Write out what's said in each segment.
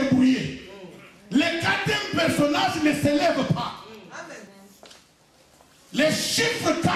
débrouiller. Le quatrième personnage ne s'élève pas. Les chiffres 4,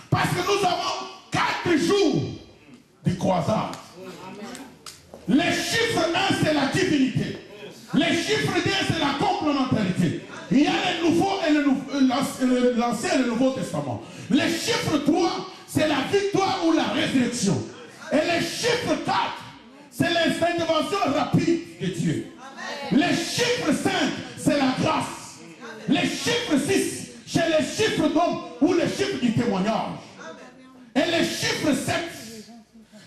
parce que nous avons 4 jours de croisade. Les chiffres 1, c'est la divinité. Les chiffres 2, c'est la complémentarité. Il y a le nouveau et l'ancien et le nouveau testament. Les chiffres 3, c'est la victoire ou la résurrection. Et les chiffres 4, c'est l'intervention rapide de Dieu. Les chiffres 5, c'est la grâce. Les chiffres 6, c'est les chiffres d'homme ou les chiffres du témoignage. Et les chiffres 7,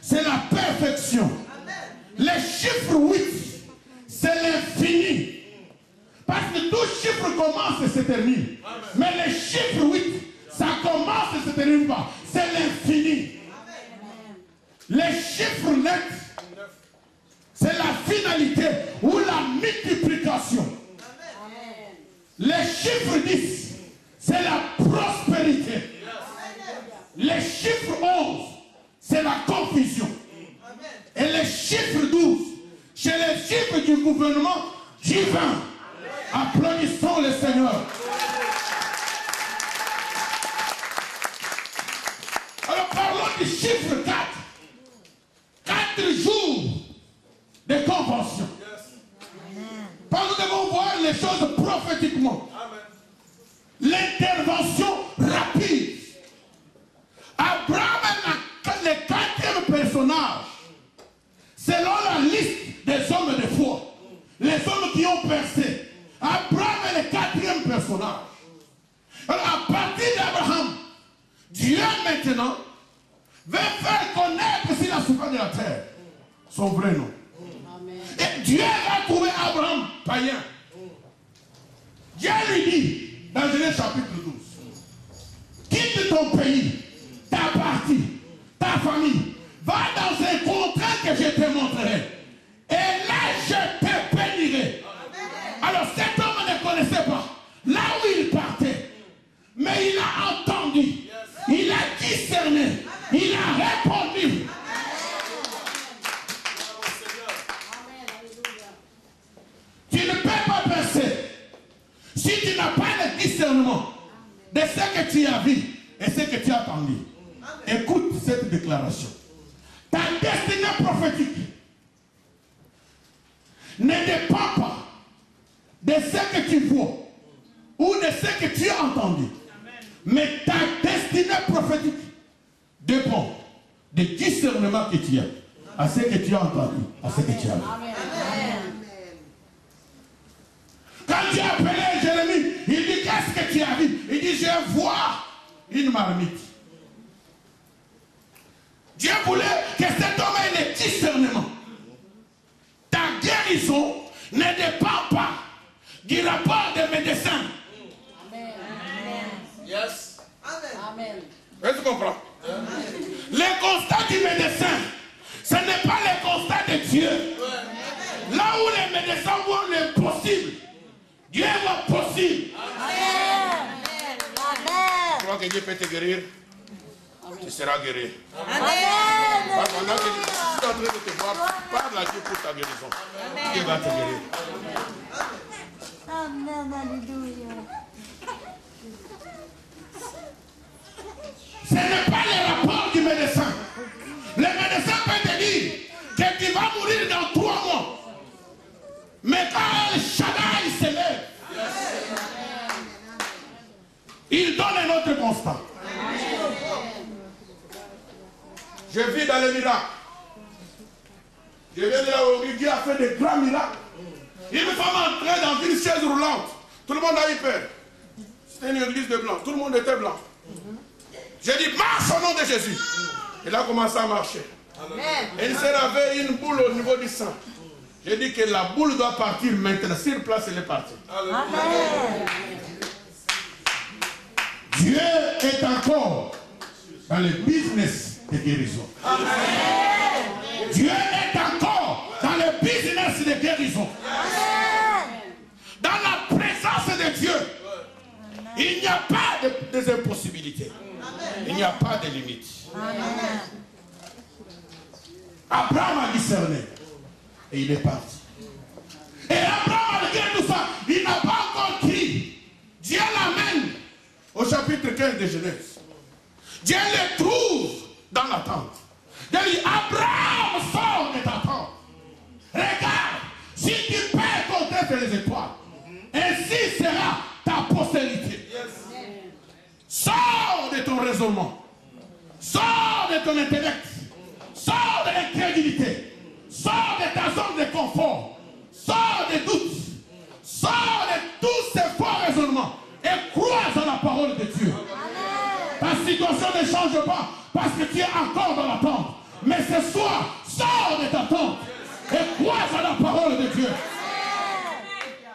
c'est la perfection. Les chiffres 8, c'est l'infini. Parce que tout chiffre commence et se termine. Mais les chiffres 8, ça commence et se termine pas. C'est l'infini. Les chiffres 9, c'est la finalité ou la multiplication. Les chiffres 10, c'est la prospérité. Les chiffres 11, c'est la confusion. Et les chiffres 12, c'est les chiffres du gouvernement divin. Applaudissons le Seigneur. Alors parlons du chiffre 4. 4 jours de convention. Parce que nous devons voir les choses prophétiquement. L'intervention rapide. Abraham est le 4e personnage. Selon la liste des hommes de foi. Les hommes qui ont percé. Abraham est le 4e personnage. Alors à partir d'Abraham, Dieu maintenant veut faire connaître sur la surface de la terre son vrai nom. Et Dieu va trouver Abraham païen. Dieu lui dit dans Genèse chapitre 12, quitte ton pays, ta partie, ta famille, va dans un contrat que je te montrerai. Et là je te bénirai. Alors cet homme ne connaissait pas là où il partait. Mais il a entendu. Il a discerné. Il a répondu. Tu ne peux pas percer si tu n'as pas le discernement de ce que tu as vu et ce que tu as entendu. Écoute cette déclaration. Ta destinée prophétique ne dépend pas de ce que tu vois ou de ce que tu as entendu. Mais ta destinée prophétique dépend du discernement que tu as, à ce que tu as entendu, à ce que tu as vu. Quand tu as appelé Jérémie, il dit qu'est-ce que tu as vu? Il dit je vois une marmite. Dieu voulait que cet homme ait le discernement. Ta guérison ne dépend pas du rapport des médecins. Yes. Amen. Est-ce que tu comprends? Le constat du médecin, ce n'est pas le constat de Dieu. Là où les médecins voient l'impossible, Dieu voit possible. Amen. Tu crois que Dieu peut te guérir? Tu seras guéri. Amen. Pendant que je suis en train de te voir, parle à Dieu pour ta guérison. Dieu va te guérir. Amen. Alléluia. Ce n'est pas le rapport du médecin. Le médecin peut te dire que tu vas mourir dans 3 mois. Mais quand El Shaddai se lève, il donne un autre constat. Je vis dans les miracles. Je viens de là où Dieu a fait de grands miracles. Une femme entrait dans une chaise roulante. Tout le monde a eu peur. C'était une église de blanc. Tout le monde était blanc. J'ai dit, marche au nom de Jésus. Elle a commencé à marcher. Elle s'est ravée une boule au niveau du sang. J'ai dit que la boule doit partir maintenant. Sur place, elle est partie. Amen. Dieu est encore dans le business de guérison. Amen. Dieu est encore dans le business de guérison. Amen. Dans la présence de Dieu, il n'y a pas de impossibilités. Il n'y a pas de limite. Amen. Abraham a discerné et il est parti. malgré tout ça, il n'a pas encore dit. Dieu l'amène au chapitre 15 de Genèse. Dieu le trouve dans la tente. Dieu dit, Abraham, sors de ta tente. Regarde, si tu peux compter les étoiles, ainsi sera ta postérité. Sors de ton raisonnement. Sors de ton intellect. Sors de l'incrédulité. Sors de ta zone de confort. Sors des doutes. Sors de tous ces faux raisonnements. Et crois en la parole de Dieu. Ta situation ne change pas parce que tu es encore dans la tente. Mais ce soir, sors de ta tente et crois en la parole de Dieu.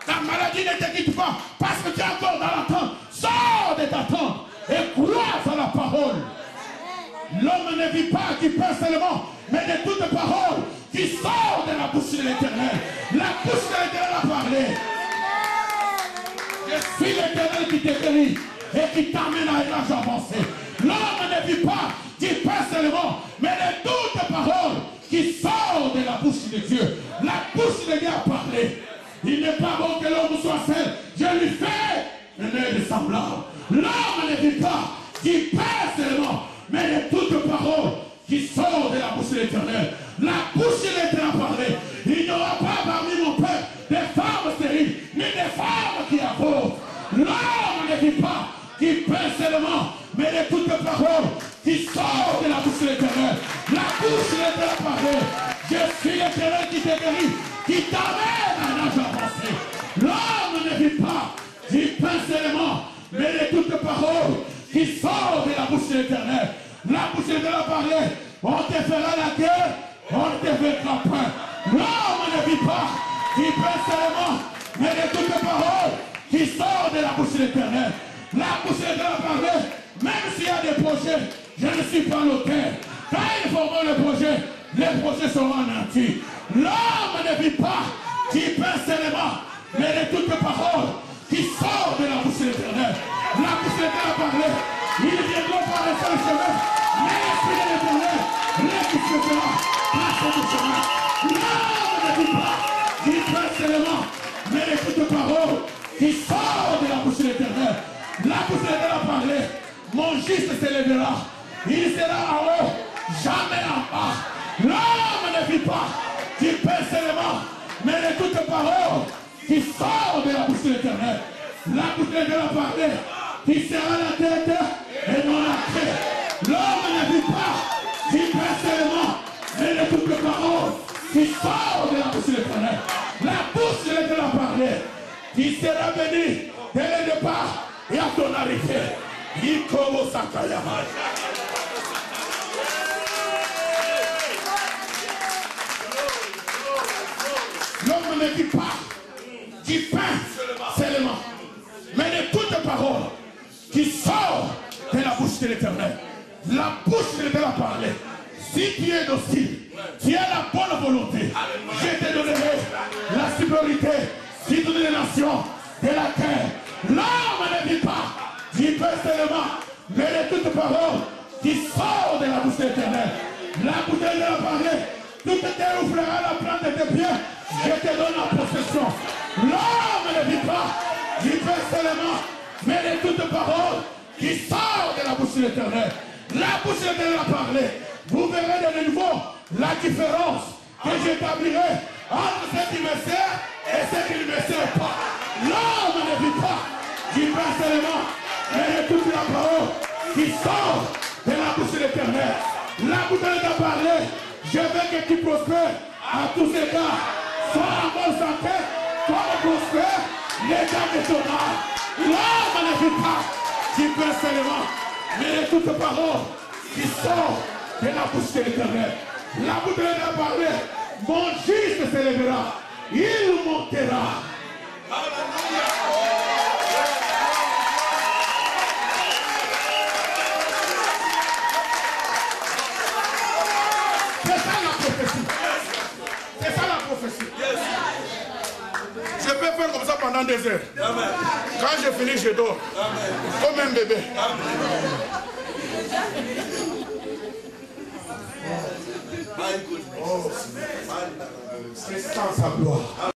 Ta maladie ne te quitte pas parce que tu es encore dans la tente. Sors de ta tente et crois en la parole. L'homme ne vit pas du pain seulement, mais de toute parole qui sort de la bouche de l'Éternel. La bouche de l'Éternel a parlé. Je suis l'Éternel qui te guérit et qui t'amène à l'âge avancé. L'homme ne vit pas du pain seulement, mais de toute parole qui sort de la bouche de Dieu. La bouche de Dieu a parlé. Il n'est pas bon que l'homme soit seul. Je lui fais un œil semblable. L'homme ne vit pas du pain seulement, mais de toute parole qui sort de la bouche de l'Éternel. La bouche de l'Éternel a parlé. Il n'y aura pas parmi mon peuple des femmes stériles, ni des femmes qui avortent. L'homme ne vit pas du pain seulement, mais de toute parole qui sort de la bouche de l'Éternel. La bouche de l'Éternel a parlé. Je suis l'Éternel qui te guérit, qui t'amène à un âge avancé. L'homme ne vit pas du pain seulement, mais de toute parole qui sort de la bouche de l'Éternel. La bouche de l'Éternel a parlé. On te fera la guerre, on te fera pain. L'homme ne vit pas du pain seulement, mais de toute parole qui sort de la bouche de l'Éternel. La bouche de l'Éternel a parlé. Même s'il y a des projets, je ne suis pas l'auteur. Quand ils formeront le projet, les projets seront anéantis. L'homme ne vit pas du pain seulement, mais de toute parole qui sort de la bouche de l'Éternel. La bouche de l'Éternel a parlé. Ils viendront par le seul chemin, mais l'Esprit de l'Éternel les fera passer du chemin. L'homme ne vit pas du pain seulement, mais de toute parole qui sort de la bouche de l'Éternel. La bouche de l'Éternel a parlé. Mon juste se lèvera. Il sera en haut, jamais en bas. L'homme ne vit pas du pain seulement, mais de toute parole qui sort de la bouche de l'Éternel. La bouche de l'Éternel a parlé. Qui sera la tête et non la tête. L'homme ne vit pas du pain seulement, mais de toute parole qui sort de la bouche de l'Éternel. La bouche de l'Éternel a parlé. Qui sera béni dès le départ et à ton arrivée. L'homme ne vit pas du pain seulement, mais de toute parole qui sort de la bouche de l'Éternel. La bouche de l'Éternel a parlé. Si tu es docile, tu as la bonne volonté, je te donnerai la supériorité sur toutes les nations de la terre. L'homme ne vit pas du pain seulement, mais de toute parole qui sort de la bouche de l'Éternel. La bouche de l'Éternel a parlé. Toute terre ouvrira la plante de tes pieds, je te donne la possession. L'homme ne vit pas du pain seulement, mais de toute parole qui sort de la bouche de l'Éternel. La bouche de l'Éternel a parlé. Vous verrez de nouveau la différence que j'établirai entre ceux qui me servent et ceux qui ne me servent pas. L'homme ne vit pas du pain seulement, mais de toute la parole qui sort de la bouche de l'Éternel. La bouche de l'Éternel a parlé. Je veux que tu prospères à tous égards. Sois en bonne santé, comme prospère l'état de ton âme. L'homme ne vit pas du pain seulement, mais de toute parole qui sort de la bouche de l'Éternel. La bouche de l'Éternel a parlé. Mon juste se lèvera, il montera. C'est ça la prophétie. C'est ça la prophétie. Je peux faire comme ça pendant des heures. Amen. Quand je finis, je dors. Amen. Comme un bébé. Oh, c'est sans sa gloire.